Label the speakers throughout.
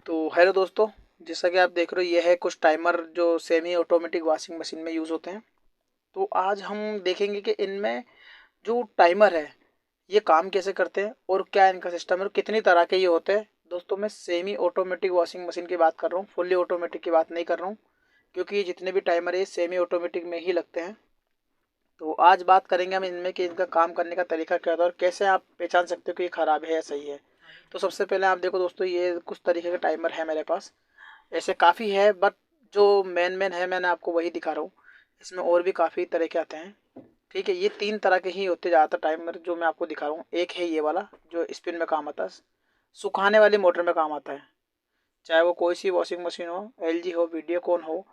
Speaker 1: तो हेलो दोस्तों, जैसा कि आप देख रहे हो ये है कुछ टाइमर जो सेमी ऑटोमेटिक वॉशिंग मशीन में यूज़ होते हैं। तो आज हम देखेंगे कि इनमें जो टाइमर है ये काम कैसे करते हैं और क्या इनका सिस्टम है और कितनी तरह के ये होते हैं। दोस्तों मैं सेमी ऑटोमेटिक वॉशिंग मशीन की बात कर रहा हूँ, फुल्ली ऑटोमेटिक की बात नहीं कर रहा हूँ, क्योंकि ये जितने भी टाइमर है सेमी ऑटोमेटिक में ही लगते हैं। तो आज बात करेंगे हम इनमें कि इनका काम करने का तरीका क्या होता है और कैसे आप पहचान सकते हो कि ये ख़राब है या सही है। तो सबसे पहले आप देखो दोस्तों, ये कुछ तरीके के टाइमर है मेरे पास। ऐसे काफ़ी है बट जो मेन है मैंने आपको वही दिखा रहा हूँ। इसमें और भी काफ़ी तरह के आते हैं। ठीक है, ये 3 तरह के ही होते ज़्यादातर टाइमर जो मैं आपको दिखा रहा हूँ। एक है ये वाला जो स्पिन में काम आता है, सुखाने वाली मोटर में काम आता है। चाहे वो कोई सी वॉशिंग मशीन हो, एलजी हो, वीडियोकॉन हो,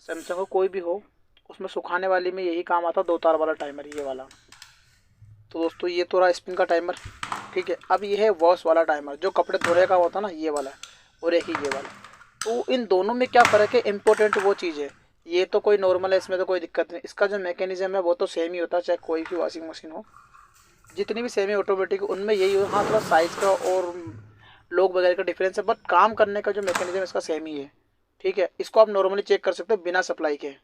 Speaker 1: सैमसंग हो, कोई भी हो, उसमें सुखाने वाली में यही काम आता है। 2 तार वाला टाइमर ये वाला। तो दोस्तों ये तो रहा स्पिन का टाइमर। ठीक है, अब ये है वॉश वाला टाइमर जो कपड़े धोने का होता है ना, ये वाला। और एक ही ये वाला। तो इन दोनों में क्या फ़र्क है, इम्पोर्टेंट वो चीज़ है। ये तो कोई नॉर्मल है, इसमें तो कोई दिक्कत नहीं। इसका जो मैकेनिज्म है वो तो सेम ही होता है, चाहे कोई भी वॉशिंग मशीन हो। जितनी भी सेमी ऑटोमेटिक उनमें यही हो, हाँ थोड़ा साइज़ का और लोग वगैरह का डिफरेंस है, बट काम करने का जो मैकेनिज्म इसका सेम ही है। ठीक है, इसको आप नॉर्मली चेक कर सकते हो बिना सप्लाई के,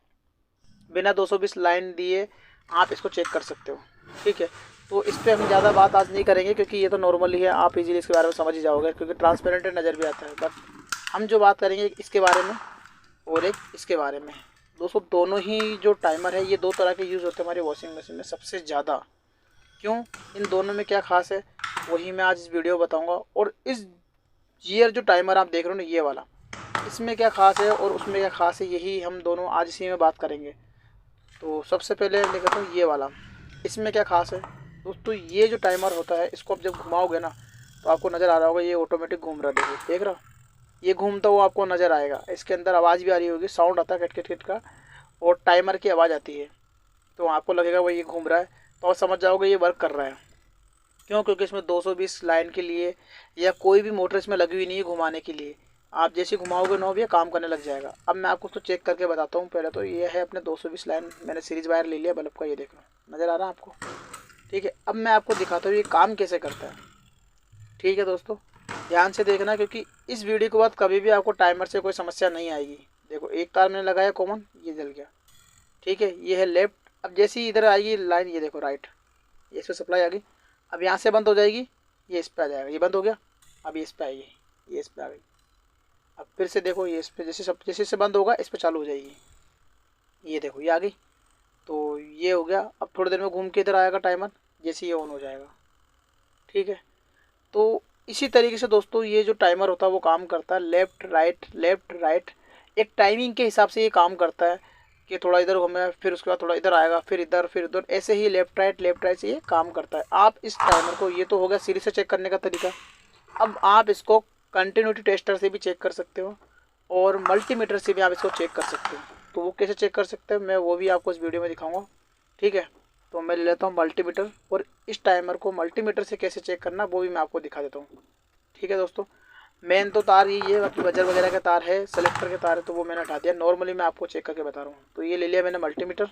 Speaker 1: बिना 220 लाइन दिए आप इसको चेक कर सकते हो। ठीक है, तो इस पर हम ज़्यादा बात आज नहीं करेंगे क्योंकि ये तो नॉर्मली है, आप इजीली इसके बारे में समझ ही जाओगे क्योंकि ट्रांसपेरेंट नज़र भी आता है। बट हम जो बात करेंगे इसके बारे में और एक इसके बारे में। दोस्तों दोनों ही जो टाइमर है ये 2 तरह के यूज़ होते हैं हमारी वॉशिंग मशीन में सबसे ज़्यादा। क्यों, इन दोनों में क्या खास है वही मैं आज इस वीडियो बताऊंगा। और इस ईयर जो टाइमर आप देख रहे हो ना ये वाला, इसमें क्या खास है और उसमें क्या खास है, यही हम दोनों आज इसी में बात करेंगे। तो सबसे पहले मैं कहता हूँ ये वाला, इसमें क्या खास है। दोस्तों ये जो टाइमर होता है इसको आप जब घुमाओगे ना तो आपको नज़र आ रहा होगा ये ऑटोमेटिक घूम रहा है। देखिए, देख रहा, ये घूमता हुआ आपको नज़र आएगा। इसके अंदर आवाज़ भी आ रही होगी, साउंड आता है खट खट खट का, और टाइमर की आवाज़ आती है। तो आपको लगेगा वो ये घूम रहा है, तो आप समझ जाओगे ये वर्क कर रहा है। क्यों, क्योंकि इसमें 220 लाइन के लिए या कोई भी मोटर इसमें लगी हुई नहीं है घुमाने के लिए। आप जैसे घुमाओगे नॉब ये काम करने लग जाएगा। अब मैं आपको उसको चेक करके बताता हूँ। पहले तो ये है अपने 220 लाइन, मैंने सीरीज वायर ले लिया बल्ब का, ये देखो नज़र आ रहा है आपको। ठीक है, अब मैं आपको दिखाता हूँ ये काम कैसे करता है। ठीक है दोस्तों, ध्यान से देखना क्योंकि इस वीडियो के बाद कभी भी आपको टाइमर से कोई समस्या नहीं आएगी। देखो एक तार मैंने लगाया कॉमन, ये जल गया। ठीक है, ये है लेफ्ट। अब जैसे ही इधर आएगी लाइन, ये देखो राइट, ये इस पर सप्लाई आ गई। अब यहाँ से बंद हो जाएगी, ये इस पर आ जाएगा, ये बंद हो गया। अब ये इस पर आएगी, ये इस पर आ गई। अब फिर से देखो ये इस पर, जैसे से बंद होगा इस पर चालू हो जाएगी। ये देखो ये आ गई। तो ये हो गया। अब थोड़ी देर में घूम के इधर आएगा टाइमर, जैसे ये ऑन हो जाएगा। ठीक है, तो इसी तरीके से दोस्तों ये जो टाइमर होता है वो काम करता है लेफ़्ट राइट। एक टाइमिंग के हिसाब से ये काम करता है कि थोड़ा इधर घूमे, फिर उसके बाद थोड़ा इधर आएगा, फिर इधर, फिर उधर, ऐसे ही लेफ़्ट राइट से ये काम करता है। आप इस टाइमर को, ये तो हो गया सीरीज से चेक करने का तरीका। अब आप इसको कंटिन्यूटी टेस्टर से भी चेक कर सकते हो और मल्टीमीटर से भी आप इसको चेक कर सकते हो। तो वो कैसे चेक कर सकते हैं मैं वो भी आपको इस वीडियो में दिखाऊंगा। ठीक है, तो मैं ले लेता हूँ मल्टीमीटर और इस टाइमर को मल्टीमीटर से कैसे चेक करना वो भी मैं आपको दिखा देता हूँ। ठीक है दोस्तों, मेन तो तार यही है, बाकी बजर वगैरह का तार है, सेलेक्टर के तार है तो वो मैंने हटा दिया। नॉर्मली मैं आपको चेक करके बता रहा हूँ। तो ये ले लिया मैंने मल्टीमीटर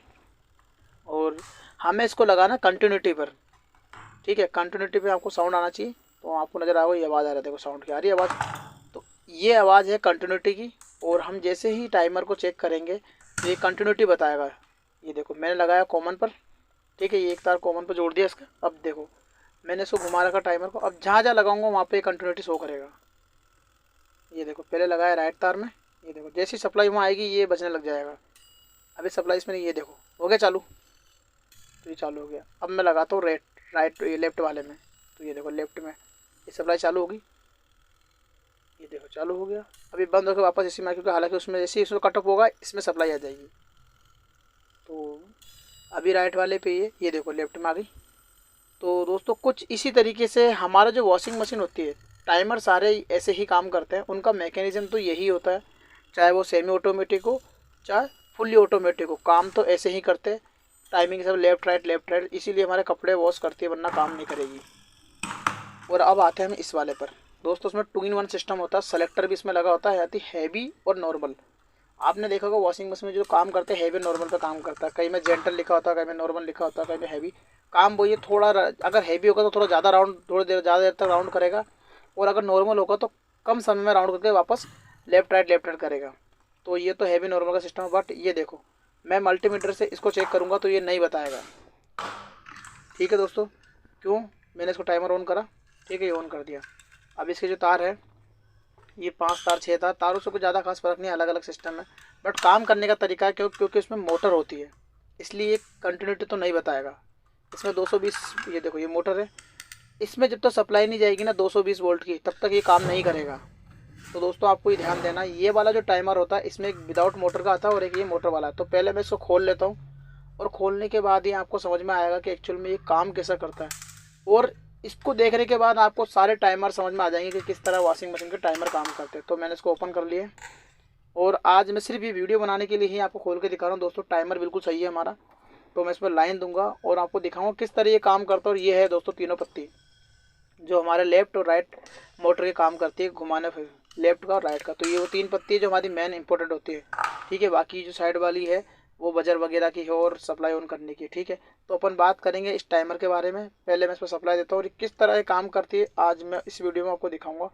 Speaker 1: और हमें इसको लगाना कंटिन्यूटी पर। ठीक है, कंटिन्यूटी पे आपको साउंड आना चाहिए, तो आपको नज़र आएगा ये आवाज़ आ रहा है। देखो साउंड की आ रही है आवाज़, तो ये आवाज़ है कंटिन्यूटी की। और हम जैसे ही टाइमर को चेक करेंगे तो ये कंटिन्यूटी बताएगा। ये देखो मैंने लगाया कॉमन पर। ठीक है, ये एक तार कॉमन पर जोड़ दिया इसका। अब देखो मैंने इसको घुमा रखा टाइमर को, अब जहाँ जहाँ लगाऊंगा वहाँ पे कंटिन्यूटी शो करेगा। ये देखो पहले लगाया राइट तार में, ये देखो जैसी सप्लाई वहाँ आएगी ये बजने लग जाएगा। अभी सप्लाई इसमें नहीं, ये देखो हो गया चालू, तो ये चालू हो गया। अब मैं लगाता हूँ राइट ये लेफ्ट वाले में, तो ये देखो लेफ्ट में ये सप्लाई चालू होगी। ये देखो चालू हो गया। अभी बंद होकर वापस इसी में, क्योंकि हालांकि उसमें जैसे ही इसमें कट ऑफ होगा इसमें सप्लाई आ जाएगी। तो अभी राइट वाले पे ये देखो लेफ्ट में आ गई। तो दोस्तों कुछ इसी तरीके से हमारा जो वॉशिंग मशीन होती है, टाइमर सारे ऐसे ही काम करते हैं। उनका मैकेनिज्म तो यही होता है, चाहे वो सेमी ऑटोमेटिक हो चाहे फुल्ली ऑटोमेटिक हो, काम तो ऐसे ही करते हैं। टाइमिंग सब लेफ्ट राइट, इसीलिए हमारे कपड़े वॉश करती है, वरना काम नहीं करेगी। और अब आते हैं हम इस वाले पर। दोस्तों उसमें 2-in-1 सिस्टम होता है, सेलेक्टर भी इसमें लगा होता है, आती हैवी और नॉर्मल। आपने देखा होगा वॉशिंग मशीन में जो काम करते हैं हैवी नॉर्मल पे काम करता है। कहीं में जेंटल लिखा होता है, कहीं में नॉर्मल लिखा होता है, कहीं में हैवी। काम वो ये थोड़ा अगर हैवी होगा तो थोड़ा ज़्यादा राउंड, थोड़ी देर ज़्यादा देर तक राउंड करेगा, और अगर नॉर्मल होगा तो कम समय में राउंड करके वापस लेफ्ट राइट करेगा। तो ये तो हैवी नॉर्मल का सिस्टम है, बट ये देखो मैं मल्टीमीटर से इसको चेक करूँगा तो ये नहीं बताएगा। ठीक है दोस्तों, क्यों? मैंने इसको टाइमर ऑन करा, ठीक है, ये ऑन कर दिया। अब इसके जो तार है ये 5 तार 6 तार, तारों से कुछ ज़्यादा खास फर्क नहीं, अलग अलग सिस्टम है, बट काम करने का तरीका है क्योंकि इसमें मोटर होती है, इसलिए कंटिन्यूटी तो नहीं बताएगा। इसमें 220, ये देखो ये मोटर है, इसमें जब तक सप्लाई नहीं जाएगी ना 220 वोल्ट की, तब तक ये काम नहीं करेगा। तो दोस्तों आपको ये ध्यान देना, ये वाला जो टाइमर होता है इसमें एक विदाउट मोटर का आता है और एक ये मोटर वाला है। तो पहले मैं इसको खोल लेता हूँ और खोलने के बाद ही आपको समझ में आएगा कि एक्चुअल में ये काम कैसा करता है, और इसको देखने के बाद आपको सारे टाइमर समझ में आ जाएंगे कि किस तरह वॉशिंग मशीन के टाइमर काम करते हैं। तो मैंने इसको ओपन कर लिया और आज मैं सिर्फ ये वीडियो बनाने के लिए ही आपको खोल के दिखा रहा हूँ। दोस्तों टाइमर बिल्कुल सही है हमारा। तो मैं इसमें लाइन दूंगा और आपको दिखाऊंगा किस तरह ये काम करता है। और ये है दोस्तों तीनों पत्ती जो हमारे लेफ्ट और राइट मोटर के काम करती है, घुमाने फिर लेफ्ट का और राइट का। तो ये वो 3 पत्ती है जो हमारी मेन इंपॉर्टेंट होती है। ठीक है, बाकी जो साइड वाली है वो बजर वगैरह की है और सप्लाई ऑन करने की। ठीक है, तो अपन बात करेंगे इस टाइमर के बारे में। पहले मैं इस पर सप्लाई देता हूँ और किस तरह ये काम करती है आज मैं इस वीडियो में आपको दिखाऊंगा।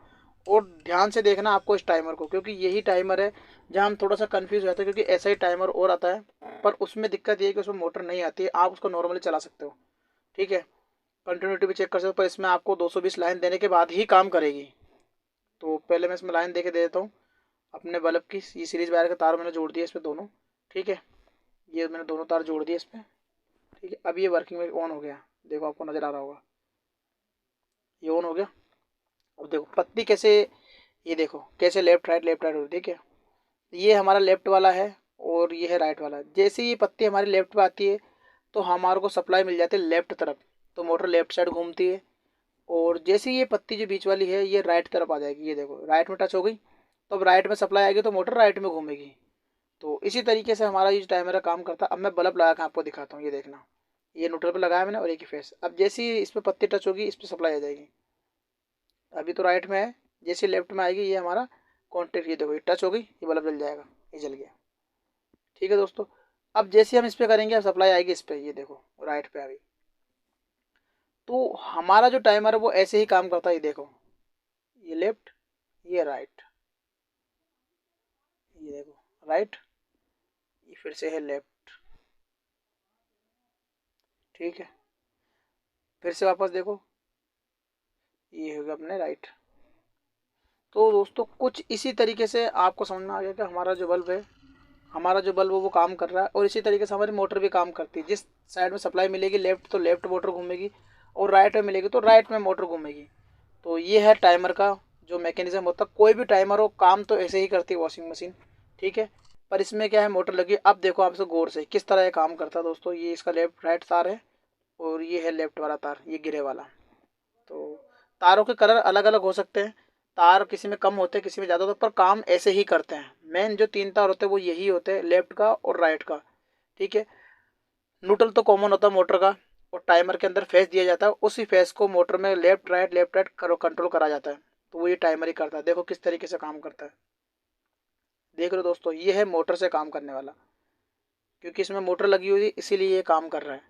Speaker 1: और ध्यान से देखना आपको इस टाइमर को, क्योंकि यही टाइमर है जहाँ हम थोड़ा सा कंफ्यूज हो जाते हैं, क्योंकि ऐसा ही टाइमर और आता है पर उसमें दिक्कत ये है कि उसमें मोटर नहीं आती है, आप उसको नॉर्मली चला सकते हो। ठीक है, कंटिन्यूटी भी चेक कर सकते हो, पर इसमें आपको 220 लाइन देने के बाद ही काम करेगी। तो पहले मैं इसमें लाइन दे के दे देता हूँ अपने बल्ब की। ये सीरीज वायर का तार मैंने जोड़ दिया इस पर दोनों। ठीक है, ये मैंने दोनों तार जोड़ दिए इस पर। ठीक है, अब ये वर्किंग में ऑन हो गया, देखो आपको नज़र आ रहा होगा ये ऑन हो गया। अब देखो पत्ती कैसे, ये देखो कैसे लेफ्ट राइट हो रही है। ठीक है, ये हमारा लेफ्ट वाला है और ये है राइट वाला। जैसे ये पत्ती हमारी लेफ्ट पे आती है तो हमारे को सप्लाई मिल जाती है लेफ्ट तरफ, तो मोटर लेफ्ट साइड घूमती है। और जैसे ये पत्ती जो बीच वाली है ये राइट तरफ आ जाएगी, ये देखो राइट में टच हो गई, तो अब राइट में सप्लाई आएगी तो मोटर राइट में घूमेगी। तो इसी तरीके से हमारा ये टाइमर का काम करता है। अब मैं बल्ब लगा के आपको दिखाता हूँ, ये देखना, ये न्यूट्रल पे लगाया मैंने और एक ही फेस। अब जैसे ही इस पर पत्ती टच होगी इस पर सप्लाई आ जाएगी। अभी तो राइट में है, जैसे लेफ्ट में आएगी ये हमारा कॉन्टेक्ट, ये देखो ये टच हो गई, ये बल्ब जल जाएगा, ये जल गया। ठीक है दोस्तों, अब जैसे हम इस पर करेंगे अब सप्लाई आएगी इस पर, ये देखो राइट पे आ गई। तो हमारा जो टाइमर है वो ऐसे ही काम करता है। ये देखो ये लेफ्ट, ये राइट, ये देखो राइट, ये फिर से है लेफ्ट। ठीक है, फिर से वापस देखो, ये हो गया अपने राइट। तो दोस्तों कुछ इसी तरीके से आपको समझ में आ गया कि हमारा जो बल्ब है वो काम कर रहा है। और इसी तरीके से हमारी मोटर भी काम करती है। जिस साइड में सप्लाई मिलेगी लेफ्ट तो लेफ्ट मोटर घूमेगी, और राइट में मिलेगी तो राइट में मोटर घूमेगी। तो ये है टाइमर का जो मैकेनिज्म होता है। कोई भी टाइमर हो काम तो ऐसे ही करती है वॉशिंग मशीन। ठीक है, पर इसमें क्या है मोटर लगी। अब देखो आप इसको गौर से किस तरह ये काम करता है दोस्तों। ये इसका लेफ्ट राइट तार है और ये है लेफ्ट वाला तार, ये गिरे वाला। तो तारों के कलर अलग अलग हो सकते हैं, तार किसी में कम होते हैं किसी में ज़्यादा होते हैं, पर काम ऐसे ही करते हैं। मेन जो 3 तार होते हैं वो यही होते हैं, लेफ्ट का और राइट का। ठीक है, न्यूट्रल तो कॉमन होता है मोटर का, और टाइमर के अंदर फेस दिया जाता है, उसी फेस को मोटर में लेफ्ट राइट कंट्रोल करा जाता है। तो वो ये टाइमर ही करता है। देखो किस तरीके से काम करता है, देख लो दोस्तों, ये है मोटर से काम करने वाला, क्योंकि इसमें मोटर लगी हुई है इसीलिए ये काम कर रहा है।